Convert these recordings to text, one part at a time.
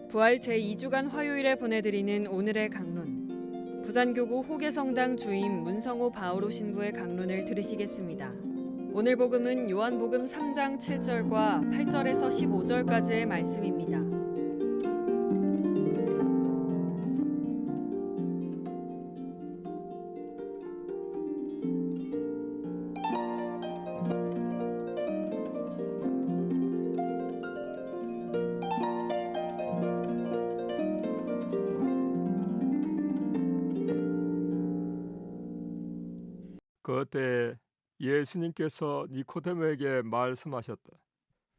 부활 제2주간 화요일에 보내드리는 오늘의 강론. 부산교구 호계성당 주임 문성호 바오로 신부의 강론을 들으시겠습니다. 오늘 복음은 요한복음 3장 7절과 8절에서 15절까지의 말씀입니다. 그때 예수님께서 니코데모에게 말씀하셨다.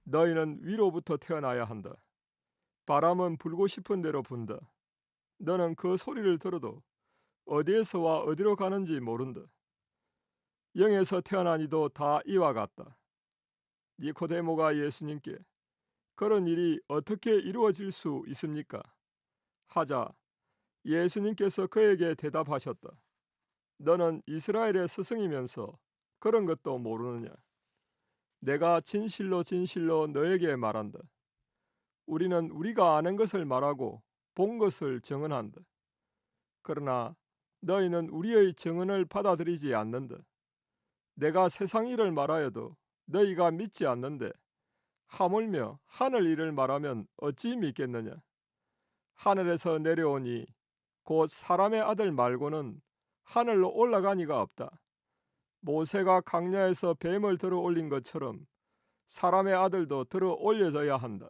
너희는 위로부터 태어나야 한다. 바람은 불고 싶은 대로 분다. 너는 그 소리를 들어도 어디에서 와 어디로 가는지 모른다. 영에서 태어난 이도 다 이와 같다. 니코데모가 예수님께 그런 일이 어떻게 이루어질 수 있습니까? 하자 예수님께서 그에게 대답하셨다. 너는 이스라엘의 스승이면서 그런 것도 모르느냐? 내가 진실로 진실로 너에게 말한다. 우리는 우리가 아는 것을 말하고 본 것을 증언한다. 그러나 너희는 우리의 증언을 받아들이지 않는다. 내가 세상 일을 말하여도 너희가 믿지 않는데 하물며 하늘 일을 말하면 어찌 믿겠느냐? 하늘에서 내려오니 곧 사람의 아들 말고는 하늘로 올라간 이가 없다. 모세가 광야에서 뱀을 들어 올린 것처럼 사람의 아들도 들어 올려져야 한다.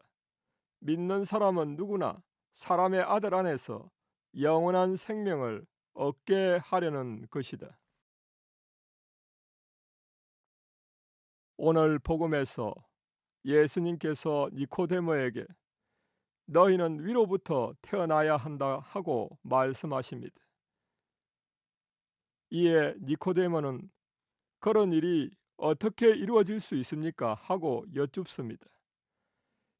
믿는 사람은 누구나 사람의 아들 안에서 영원한 생명을 얻게 하려는 것이다. 오늘 복음에서 예수님께서 니코데모에게 너희는 위로부터 태어나야 한다 하고 말씀하십니다. 이에 니코데모는 그런 일이 어떻게 이루어질 수 있습니까? 하고 여쭙습니다.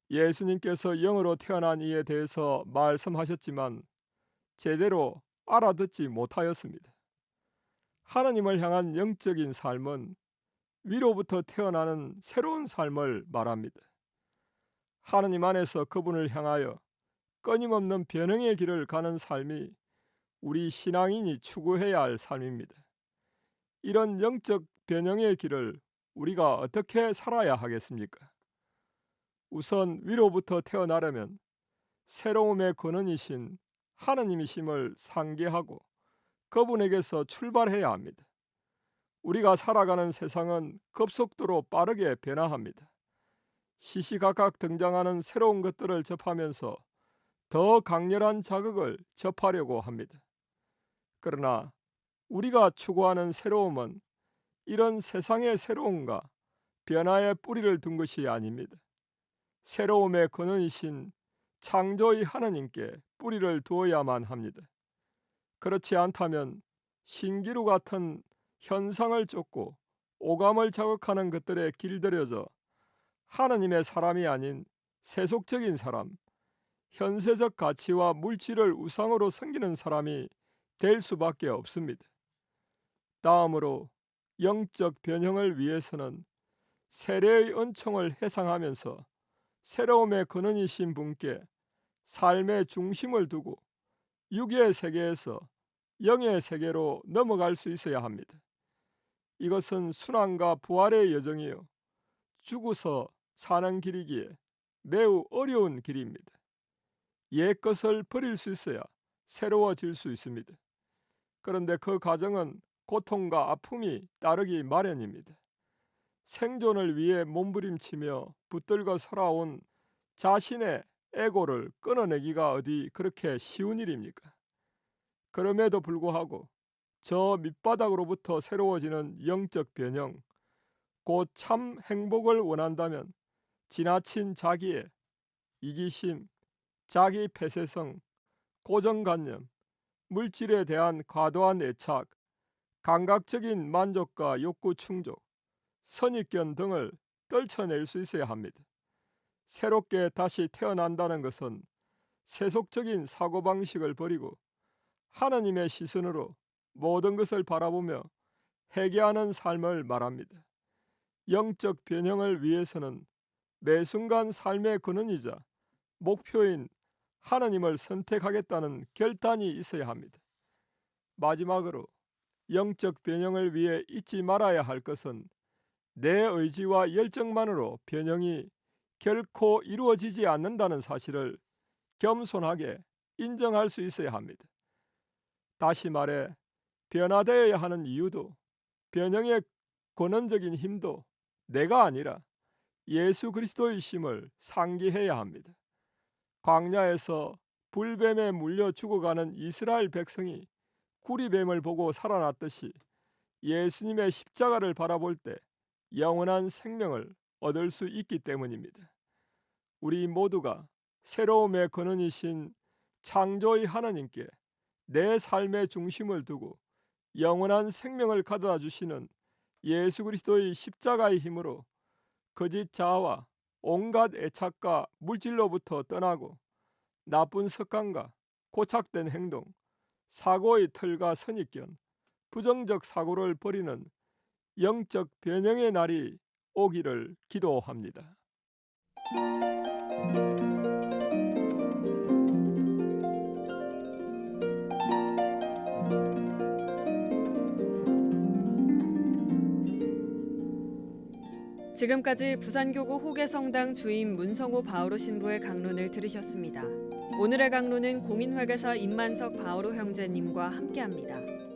예수님께서 영으로 태어난 이에 대해서 말씀하셨지만 제대로 알아듣지 못하였습니다. 하나님을 향한 영적인 삶은 위로부터 태어나는 새로운 삶을 말합니다. 하나님 안에서 그분을 향하여 끊임없는 변형의 길을 가는 삶이 우리 신앙인이 추구해야 할 삶입니다. 이런 영적 변형의 길을 우리가 어떻게 살아야 하겠습니까? 우선 위로부터 태어나려면 새로움의 근원이신 하나님이심을 상기하고 그분에게서 출발해야 합니다. 우리가 살아가는 세상은 급속도로 빠르게 변화합니다. 시시각각 등장하는 새로운 것들을 접하면서 더 강렬한 자극을 접하려고 합니다. 그러나 우리가 추구하는 새로움은 이런 세상의 새로움과 변화의 뿌리를 둔 것이 아닙니다. 새로움의 근원이신 창조의 하나님께 뿌리를 두어야만 합니다. 그렇지 않다면 신기루 같은 현상을 쫓고 오감을 자극하는 것들에 길들여져 하나님의 사람이 아닌 세속적인 사람, 현세적 가치와 물질을 우상으로 섬기는 사람이 될 수밖에 없습니다. 다음으로 영적 변형을 위해서는 세례의 은총을 회상하면서 새로움의 근원이신 분께 삶의 중심을 두고 육의 세계에서 영의 세계로 넘어갈 수 있어야 합니다. 이것은 순환과 부활의 여정이요 죽어서 사는 길이기에 매우 어려운 길입니다. 옛 것을 버릴 수 있어야 새로워질 수 있습니다. 그런데 그 과정은 고통과 아픔이 따르기 마련입니다. 생존을 위해 몸부림치며 붙들고 살아온 자신의 에고를 끊어내기가 어디 그렇게 쉬운 일입니까? 그럼에도 불구하고 저 밑바닥으로부터 새로워지는 영적 변형, 곧 참 행복을 원한다면 지나친 자기애, 이기심, 자기 폐쇄성, 고정관념, 물질에 대한 과도한 애착, 감각적인 만족과 욕구 충족, 선입견 등을 떨쳐낼 수 있어야 합니다. 새롭게 다시 태어난다는 것은 세속적인 사고방식을 버리고 하나님의 시선으로 모든 것을 바라보며 회개하는 삶을 말합니다. 영적 변형을 위해서는 매 순간 삶의 근원이자 목표인 하나님을 선택하겠다는 결단이 있어야 합니다. 마지막으로 영적 변형을 위해 잊지 말아야 할 것은 내 의지와 열정만으로 변형이 결코 이루어지지 않는다는 사실을 겸손하게 인정할 수 있어야 합니다. 다시 말해 변화되어야 하는 이유도 변형의 근원적인 힘도 내가 아니라 예수 그리스도의 힘을 상기해야 합니다. 광야에서 불뱀에 물려 죽어가는 이스라엘 백성이 구리뱀을 보고 살아났듯이 예수님의 십자가를 바라볼 때 영원한 생명을 얻을 수 있기 때문입니다. 우리 모두가 새로움의 근원이신 창조의 하나님께 내 삶의 중심을 두고 영원한 생명을 가져다 주시는 예수 그리스도의 십자가의 힘으로 거짓 자아와 온갖 애착과 물질로부터 떠나고 나쁜 습관과 고착된 행동, 사고의 틀과 선입견, 부정적 사고를 버리는 영적 변형의 날이 오기를 기도합니다. 지금까지 부산교구 호계성당 주임 문성호 바오로 신부의 강론을 들으셨습니다. 오늘의 강론은 공인회계사 임만석 바오로 형제님과 함께합니다.